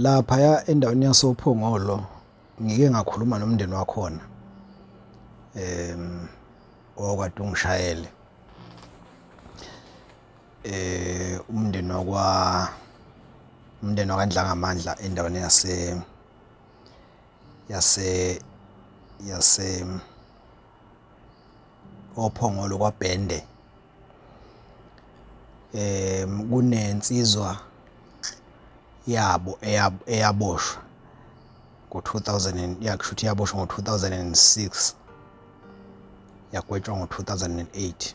Laphaya endaweni yasoPhongolo ngike ngakhuluma nomndeni wakhona okade ungishayele umndeni wakwaNdlangamandla endaweni yase oPhongolo kwaBhende. Kunensizwa yabo eyaboshwa ngo-2000 yakushuthi yaboshwa ngo-2006 yagwetshwa ngo-2008.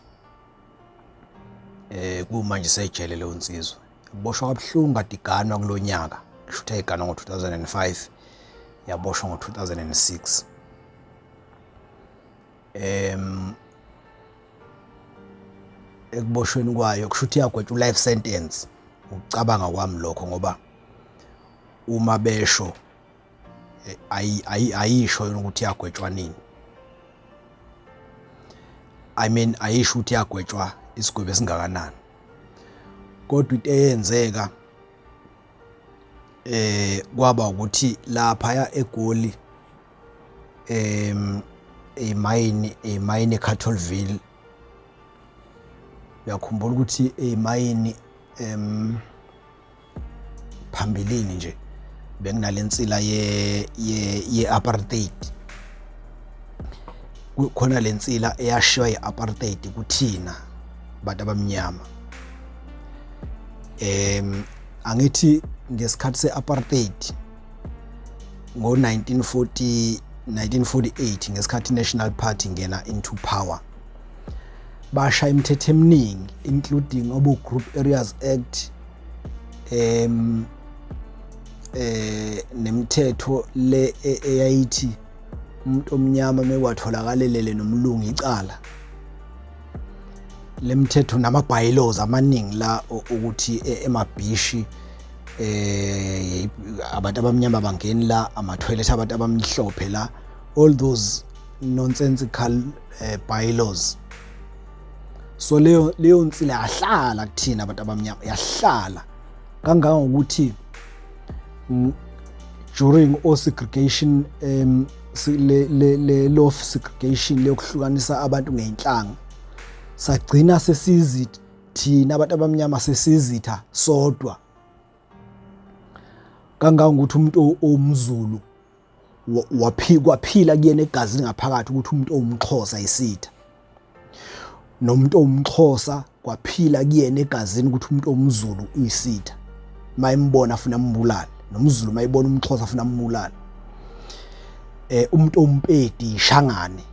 Kumanje isejele leyo nsizwa yaboshwa kabuhlungu kade iganwa kulonyaka, kushuthi ayiganwa ngo-2005 yaboshwa ngo-2006. Ekuboshweni kwayo kushuthi yagwetshwa life sentence. Ukucabanga kwami lokho ngoba uma besho ayisho yona ukuthi yagwetshwa nini. I mean ayisho ukuthi yagwetshwa isigwebo esingakanani. Kodwa into eyenzeka kwaba ukuthi lapha eGoli emayini eCatholville, uyakhumbula ukuthi emayini phambilini nje bekunalensila ye-apartheid. Kukhona lensila eyashiwa ye-apartheid kuthina bantu abamnyama. Angithi ngesikhathi se-apartheid ngo-1948 ngesikhathi i-National Party ngena into power, bashaya imithetho eminingi including Group Areas Act, nemithetho le eyayithi umuntu omnyama mekwatholakala nomlungu icala. Le mithetho nama-bylaws amaningi la ukuthi emabhishi abantu abamnyama bangeni la, ama-toilet abantu abamhlophe la, all those nonsensical bylaws. So leyo nsila yahlala kuthina abantu abamnyama, yahlala kangangokuthi during all segregation, le law of segregation leyokuhlukanisa abantu ngeinhlanga, sagcina sesizi thina abantu abamnyama sesizitha sodwa. Kangangokuthi umuntu omZulu kwaphila kuyena egazini ngaphakathi ukuthi umuntu owumXhosa isitha, nomuntu owumXhosa kwaphila kuyena egazini ukuthi umuntu omZulu uyisitha. Mayimbona afuna ambulala, nomZulu mayibona umXhosa afuna ambulala. Umuntu ompedi ishangane,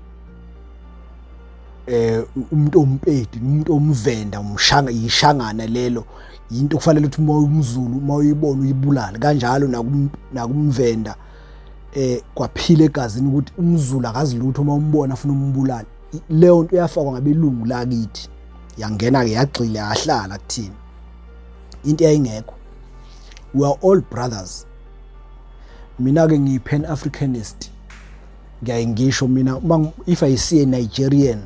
umuntu ompedi, umuntu omvenda yishangana lelo, into kufanele ukuthi uma umZulu mawuyibona uyibulala. Kanjalo nakumvenda kwaphila egazini ukuthi umZulu akazi lutho uma umbona afuna umbulala. Leyo nto yafakwa ngabelungu lakithi, yangena ke yagxila yahlala kuthina. Into eyayingekho, we are all brothers. Mina ke ngiyi-Pan Africanist, ngisho mina if I see a Nigerian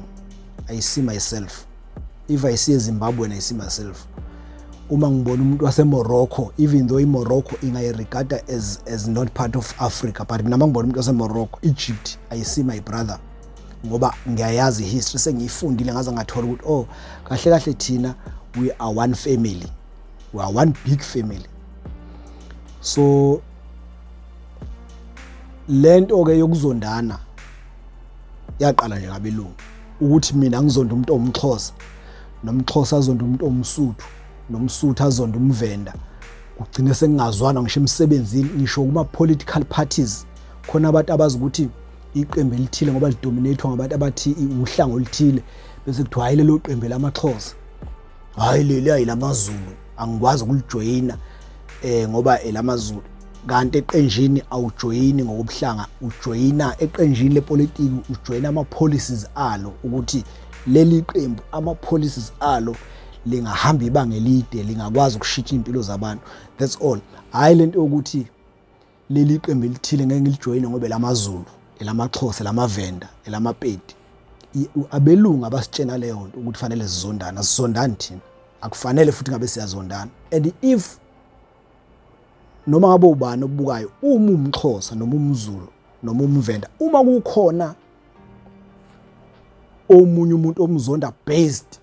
I see myself, if I see a Zimbabwean I see myself. Uma ngibona umuntu waseMorocco, even though iMorocco ingayirigada as not part of Africa, but mina ngibona umuntu waseMorocco, Egypt, I see my brother. Ngoba ngiyayazi history, sengiyifundile ngaze ngathola ukuthi kahle kahle thina we are one family, we are one big family. So lento ke yokuzondana yaqala nje ngabelungu, ukuthi mina ngizonda umuntu omXhosa, nomXhosa azonda umuntu omSuthu, nomSuthu azonda umvenda. Kugcine sengingazwana ngisho emsebenzini, ngisho kuma-political parties. Khona abantu abazi ukuthi iqembu elithile ngoba lidominatewa ngabantu abathi uhlanga oluthile, bese kuthiwa hayi lelo qembu lamaXhosa, hayi leli ayilamaZulu, angikwazi ukulijoyina ngoba elamaZulu. Kanti eqenjini awujoyini ngokubuhlanga, ujoyina eqenjini lepolitiki, ujoyina ama-policies alo, ukuthi leli qembu ama-policies alo lingahamba ibanga elide, lingakwazi ukushintsha impilo zabantu. That's all. Hayi lento ukuthi leli qembu elithile ngeke ngilijoyine ngoba elamaZulu, elamaXhosa, elamavenda, elamapedi. Abelungu abasitshena leyo nto ukuthi fanele sizondane. Asizondani thina, akufanele futhi ngabe siyazondana. And if noma ngabe ubani obukayo, uma umXhosa noma umZulu noma umVenda, uma kukhona omunye umuntu omzonda based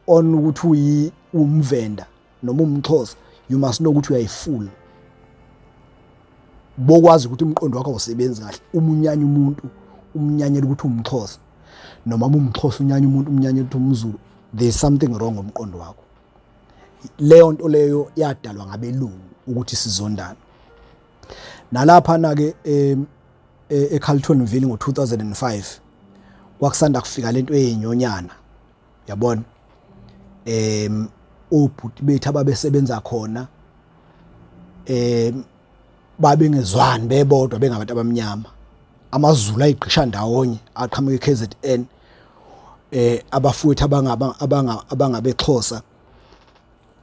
on ukuthi umVenda noma umXhosa, you must know ukuthi uyayifula. Bokwazi ukuthi umqondo wakho awusebenzi kahle uma unyanya umuntu, umnyanyela ukuthi umXhosa, noma umXhosa unyanya umuntu, umnyanyela ukuthi umZulu. There is something wrong ngomqondo wakho. Leyo nto leyo yadalwa ngabelungu ukuthi sizondane. Nalapha na ke eCarltonville ngo2005 kwakusanda kufika lento eyinyonyana, yabona, obhuti bethu ababesebenza khona babengezwani bebodwa bengabantu abamnyama, amaZulu ayiqisha ndawonye aqhamuka eKZN, abafowethu abangabexhosa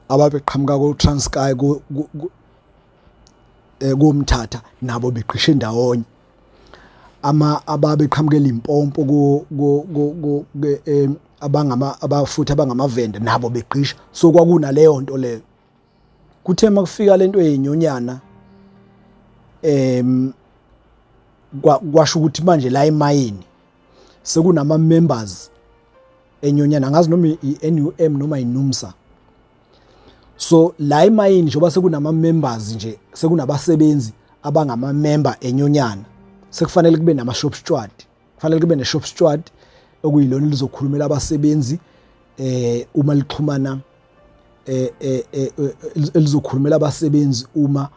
ababeqhamuka kuTranskei kuMthatha nabo beqishe ndawonye, ababeqhamuka eLimpopo abafowethu abangamavenda nabo beqisha. So kwakuna leyo nto leyo. Kuthe makufika lento eyinyonyana kwasho ukuthi manje la emayini sekunama members enyonyana, ngazi noma iNUM noma iNUMSA. So la emayini njengoba sekunama members nje, sekunabasebenzi abangama member enyonyana, sekufanele kube nama shop steward, kufanele kube ne shop steward okuyilona lizokhulumela abasebenzi uma lixhumana elizokhulumela abasebenzi uma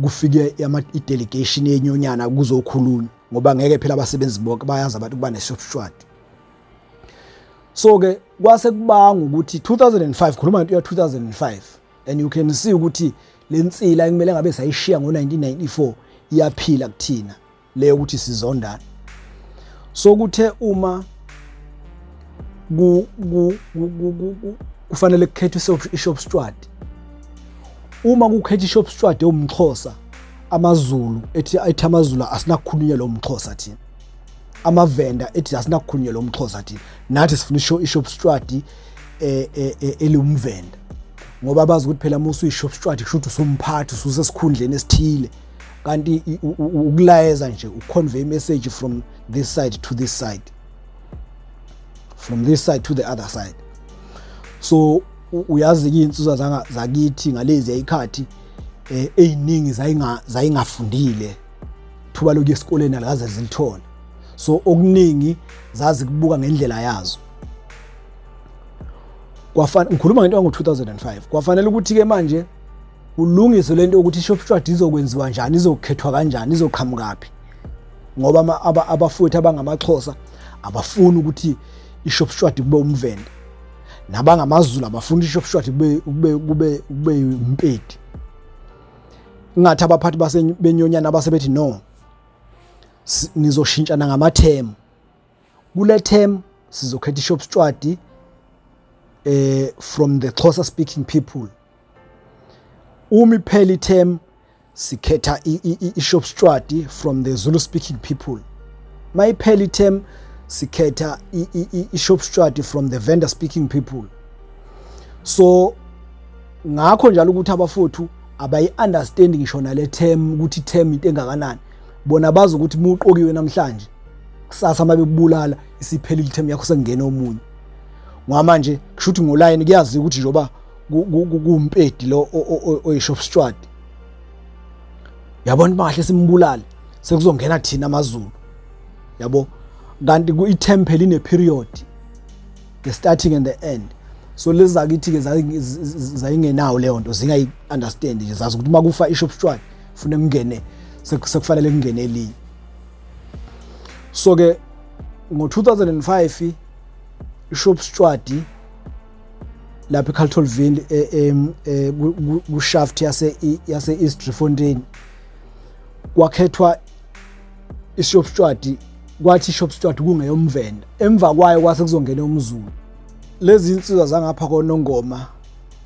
kufike i-delegation yenyonyana kuzokhulunywa, ngoba ngeke phela abasebenzi bonke bayazi abantu kuba ne-shop steward. So ke kwase kubanga ukuthi 2005, khuluma into ya 2005, and you can see ukuthi lensila ekumele ngabe sayishiya ngo1994 iyaphila kuthina leyo ukuthi sizondana. So kuthe uma kufanele kukhethwe i-shop steward, uma kukhetha i-shop steward omXhosa, amaZulu ethi amaZulu asinakukhulunywa lo mXhosa thina, amaVenda ethi asinakukhulunywa lo mXhosa thina, nathi sifuna i-shop steward elumVenda, ngoba bazi ukuthi phela musu i-shop steward kusho ukuthi usumphathi, ususesikhundleni esithile, kanti ukulayeza nje uconvey message from this side to this side, from this side to the other side. So uyazi ke insizwa zakithi ngalezi ayikhathi eziningi zayingafundile thuba lokho esikoleni alikaze zilithole. So okuningi zazi kubuka ngendlela yazo. Ngikhuluma ngento ngo2005. Kwafanele ukuthi ke manje ulungise lento ukuthi i-shop steward izokwenziwa kanjani, izokhethwa kanjani, izoqhamukaphi, ngoba abafowethu abangamaXhosa abafuni ukuthi i-shop steward kube umVenda, nabangamaZulu abafuni i-shop steward kube umpedi. Ngathi abaphathi benyonyana basebethi no, nizoshintshana ngamathemu. Kule term sizokhetha i-shop steward from the Xhosa speaking people. Uma iphela i-term sikhetha i-shop steward from the Zulu speaking people. Mayiphela i-term sikhetha i-shop steward from the Venda speaking people. So ngakho njalo ukuthi abafowethu abayi-understand ngisho nale term ukuthi term into engakanani. Bona bazi ukuthi muqokiwe namhlanje kusasa mabekubulala isiphela i-term yakho sengena omunye. Ngoba manje kusho ukuthi ngoline kuyazi ukuthi njoba kumpedi lo oyi-shop steward, yabona bahle simbulale sekuzongena thina amaZulu, yabo, kanti i-term phela ine period, the starting and the end. So lezi zakithi ke zayingenawo leyo nto, zingayi understand nje, zazi ukuthi makufa i-shop steward ufune kungene sekufanele kungene elinye. So ke ngo2005 i-shop steward lapha eCarltonville ku-shaft yase East Driefontein kwakhethwa i-shop steward, kwathi i-shop steward kungeyomVenda, emva kwayo kwase kuzongena umZulu. Lezi insizwa zangapha koNongoma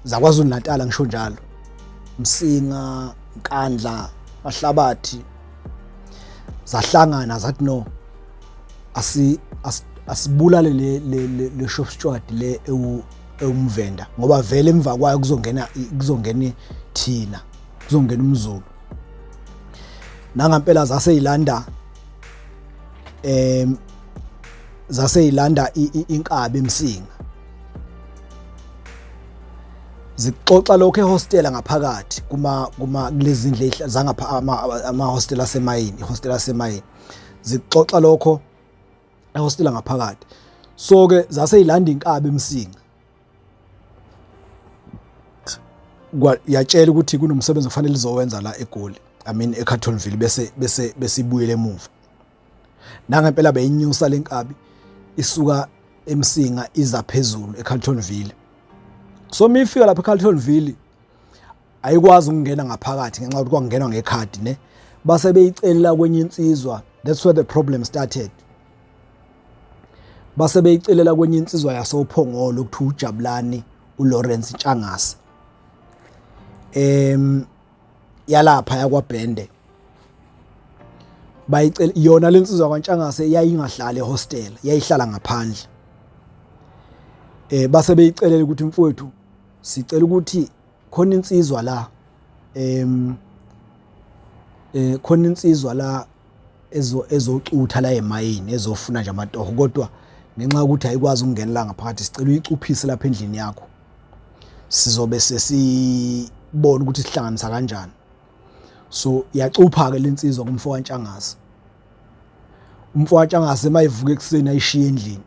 zaKwaZulu Natal ngisho njalo, Msinga, Nkandla, Mahlabathi, zahlangana zathi no, asibulale le shop steward le umVenda, ngoba vele emva kwayo kuzongena thina, kuzongena umZulu. Nangampela zaseyilanda inkabi eMsinga. Zixoxa lokho ehostela ngaphakathi kulezi indle zangapha ama hostel asemayini, ihostel asemayini. Zixoxa lokho ehostela ngaphakathi. So ke zaseyilanda inkabi eMsinga. Yatshela ukuthi kunomsebenzi ofanele izowenza la eGoli, eCarltonville bese ibuyele emuva. Nangempela beyinyusa lenkabi isuka eMsinga iza phezulu eCarltonville. So mifika lapha eCarltonville ayikwazi ukungena ngaphakathi ngenxa ukuthi kwangenwa ngekhadi ne. Base beyicelela kwenye insizwa. That's where the problem started. Base beyicelela kwenye insizwa yasophongolo ukuthi uJabulani uLawrence Ntshangase. Yalapha yakwaBhende. Bayicela yona lensizwa kwaNtshangase yayingahlali ehostel, yayihlala ngaphandle. Base beyicelela ukuthi mfowethu sicela ukuthi khona insizwa la khona insizwa la ezocutha la emayini ezofuna nje amatoho, kodwa ngenxa ukuthi ayikwazi ukungena la ngaphakathi sicela uyicuphise lapha endlini yakho. Sizobe sesibona ukuthi sihlanganisa kanjani. So yacupha ke lensizwa kumfo kaNtshangase. Umfo kaNtshangase mayivuka ekseni ayishiya endlini.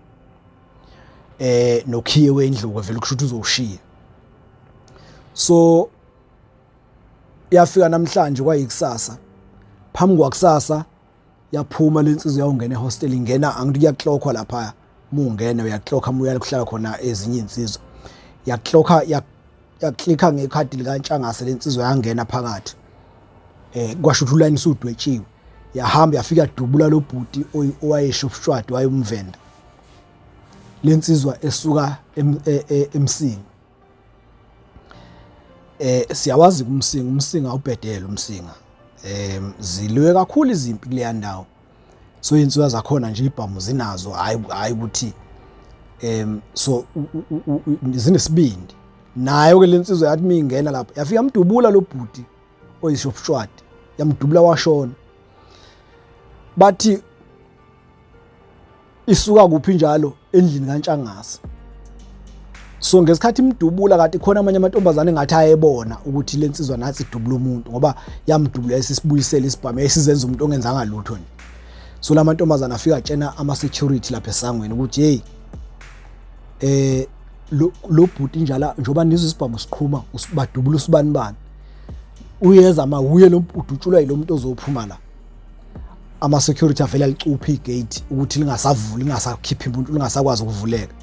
Nokhiye wendlu vele kusho ukuthi uzoshiya. So yafika namhlanje kwayikusasa. Phambi kwakusasa yaphuma lensizwa yawungena ehostel, ingena angithi kuyaclockwa lapha. Mungena uyaclocka uyalihlala khona ezinye insizwa. Yaclocka yaklikha ngekhadi lika Ntshangase lensizwa yangena phakathi. Kwasho ukuthi uline usudwetshiwe. Yahamba yafika dubula lo bhuti owayeshopshwadi wayumvenda. Lensizwa esuka eMsinga. Siyawazi umsinga ubhedela umsinga. Zilwe kakhulu izimpi kuleya ndawo. So insizwa zakhona nje ibhamu zinazo hayi ukuthi so zinesibindi. Nayo ke lensizwa yathi mingena lapha yafika yamdubula lo bhuti oyishopshwadi, yamdubula washona. Bathi isuka kuphi njalo endlini kaNtshangase. So ngesikhathi imdubula kanti khona amanye amantombazane engathi ayebona ukuthi lensizwa nathi idubula umuntu ngoba yamdubula yasisibuyisela isibhamu yasizenza umuntu ongenzanga lutho nje. So lamantombazane afika atshena ama security lapha esangweni ukuthi hey lo bhuti njala njoba nizwe isibhamu siqhuma badubula usibani uyeza uye lo udutshulwa yilo muntu ozophuma la. Ama security avela licupha igate ukuthi lingasavuli lingasakhiphi umuntu lingasakwazi ukuvuleka.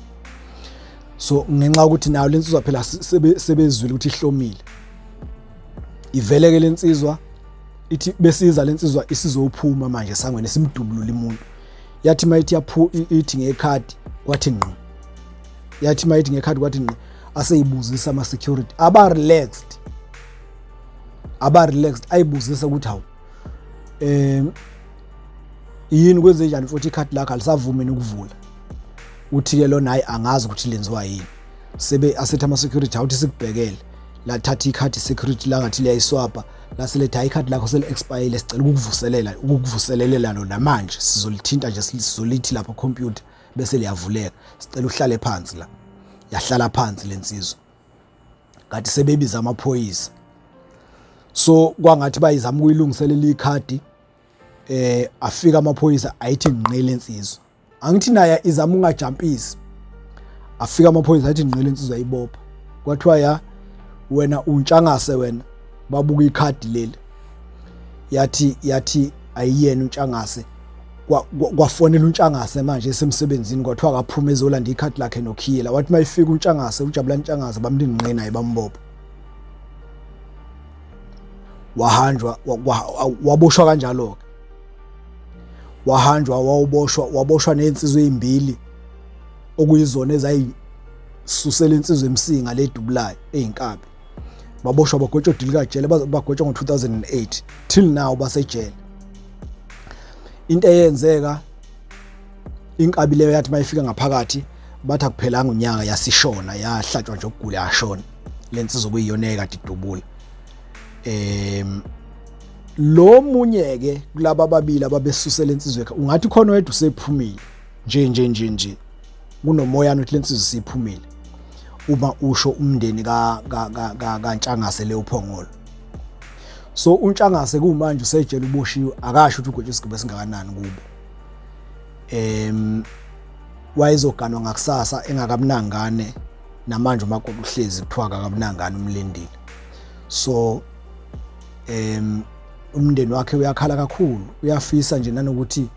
So ngenxa ukuthi nayo lensizwa phela sebezwile ukuthi ihlomile. Ivele ke lensizwa ithi besiza lensizwa isizophuma manje esangweni simdubulula umuntu. Yathi mayithi ithi ngekhadi kwathi ngqi. Yathi mayithi ngekhadi kwathi ngqi aseyibuzisa ama security aba relaxed ayibuzisa ukuthi hawu yini kwenze njani futhi ikhadi lakhe alisavumi ukuvula. Uthi ke lona hayi angazi ukuthi lenziwa yini. Sebe asetha ama security awuthi sikubhekele la thatha ikhadi security la ngathi liyayiswapa la seletha ikhadi lakho sele expire sicela ukukuvuselela lona manje sizolithinta nje sizolithi lapha computer bese liyavuleka sicela uhlale phansi la. Yahlala phansi lensizwa kanti sebebiza amaphoyisa. So kwangathi bayizama ukuyilungiselela ikhadi afika amaphoyisa ayithi ngqele insizwa. Angithi naye izama ungajampisi. Afika amaphoyisa ayithi ngqele insizwa ayibopha. Kwathiwa ya wena uNtshangase wena babuka ikhadi leli. Yathi ayiyena uNtshangase. Kwafonela uNtshangase manje esemsebenzini kwathiwa akaphuma ezolanda ikhadi lakhe nokhiyela. Wathi mayifika uNtshangase uJabulani Ntshangase bamlingqe naye bambopha. Wahanjwa waboshwa kanjalo ke. Wahanjwa waboshwa nensizwe ezimbili okuyizona ezayisusela insizwe eMsinga ledubulayo einkabi. Baboshwa bagwetshwa dilika jele bagwetshwa ngo2008 till now basejele. Into eyenzeka inkabi leyo yathi mayifika ngaphakathi bathi akuphelanga unyaka yasishona yahlatshwa nje ukugula yashona. Lensizwe okuyiyona ekade idubula. Lo munye ke kulabo ababili ababesusela insizwe ungathi khona wedwa usephumile nje kunomoyana uthi lensizwe siphumile uma usho umndeni kaNtshangase Leophongolo. So uNtshangase kumanje usejele uboshiwe akasho ukuthi ugwetshwe isigaba esingakanani kubo. Wayezoganwa ngakusasa engakamnangane namanje umakoti uhlezi kuthiwa akakamnangane umlindile. So umndeni wakhe uyakhala kakhulu, uyafisa nje nanokuthi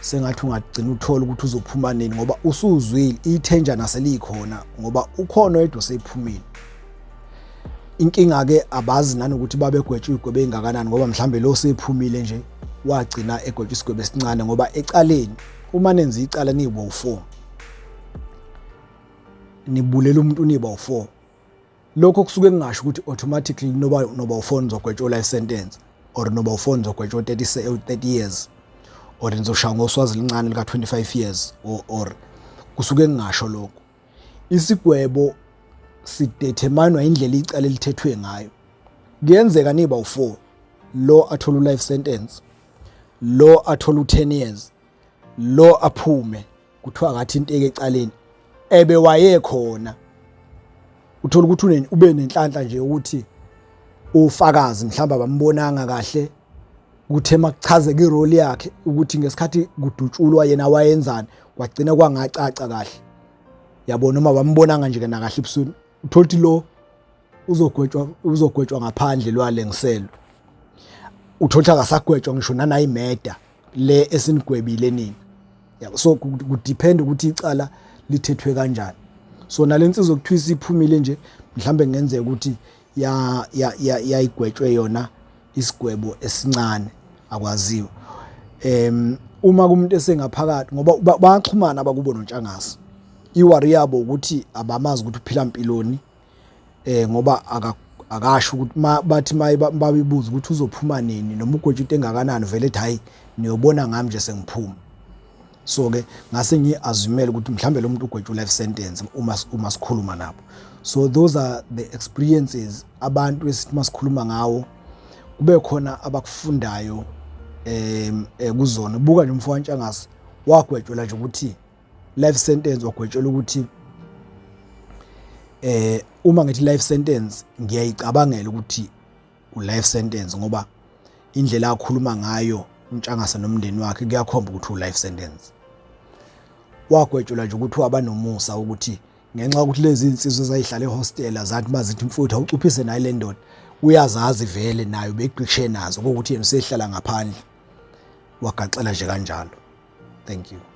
sengathi ungagcina uthola ukuthi uzophuma nini ngoba usuzwile ithenja naselikhona ngoba ukhona wedwa osephumile. Inkinga ke abazi nanokuthi babegwetshwe igwebe engakanani ngoba mhlambe lo sephumile nje wagcina egwetshwe isigwebe esincane ngoba ecaleni uma nenza icala niba u4 nibulela umuntu niba u4, lokho kusuke kungasho ukuthi automatically noba u4 nizogwetshwa life sentence or noba u4 nizogwetshwa 30 years or nizoshaya ngoswazi lincane lika 25 years or kusuke kungasho lokho. Isigwebo sideterminwa indlela icala elithethwe ngayo. Kuyenzeka niba u4 lo athola life sentence, lo athola u10 years, lo aphume kuthiwa ngathi inteke ecaleni ebe wayekhona. Uthola ukuthi ube nenhlanhla nje ukuthi ufakazi mhlamba bambonanga kahle ukuthi emakuchazeka irole yakhe ukuthi ngesikhathi kudutshulwa yena wayenzani kwagcina kwangacaca kahle. Yabona uma bambonanga nje kana kahle ebusweni uthola ukuthi lo uzogwetshwa ngaphandle lwalengiselo. Uthola ukuthi akasagwetshwa ngisho nanayimeda le esinigwebile nini. Yabo so kudepend ukuthi icala lithethwe kanjani. So nalensizwe okuthiwa isiphumile nje mhlambe ngenzeka ukuthi yayigwetshwe yona isigwebo esincane akwaziwa. Uma kumuntu esengaphakathi ngoba bayaxhumana abakubo noNtshangase. Iwari yabo ukuthi abamazi ukuthi uphila impiloni ngoba akasho ukuthi bathi babibuza ukuthi uzophuma nini noma ugwetshwe into engakanani vele ethi hayi niyobona ngami nje sengiphuma. So ke ngase ngiazumele ukuthi mhlambe lo muntu ugwetshwe life sentence uma sikhuluma nabo. So those are the experiences abantu esithi masikhuluma ngawo kube khona abakufundayo kuzona. Buka nje umfowabo kaNtshangase wagwetshwa nje ukuthi life sentence, wagwetshelwa ukuthi uma ngithi life sentence ngiyayicabangela ukuthi life sentence ngoba indlela akhuluma ngayo uNtshangase nomndeni wakhe kuyakhomba ukuthi life sentence. Wagwetshelwa nje ukuthi waba nomusa ukuthi ngenxa ukuthi lezi insizwe zayihlala ehostela zathi mazithi mfuthu awucuphise nayo le ndoda uyazazi vele nayo beqishe nazo ukuthi yena usehlala ngaphandle wagaxela nje kanjalo. Thank you.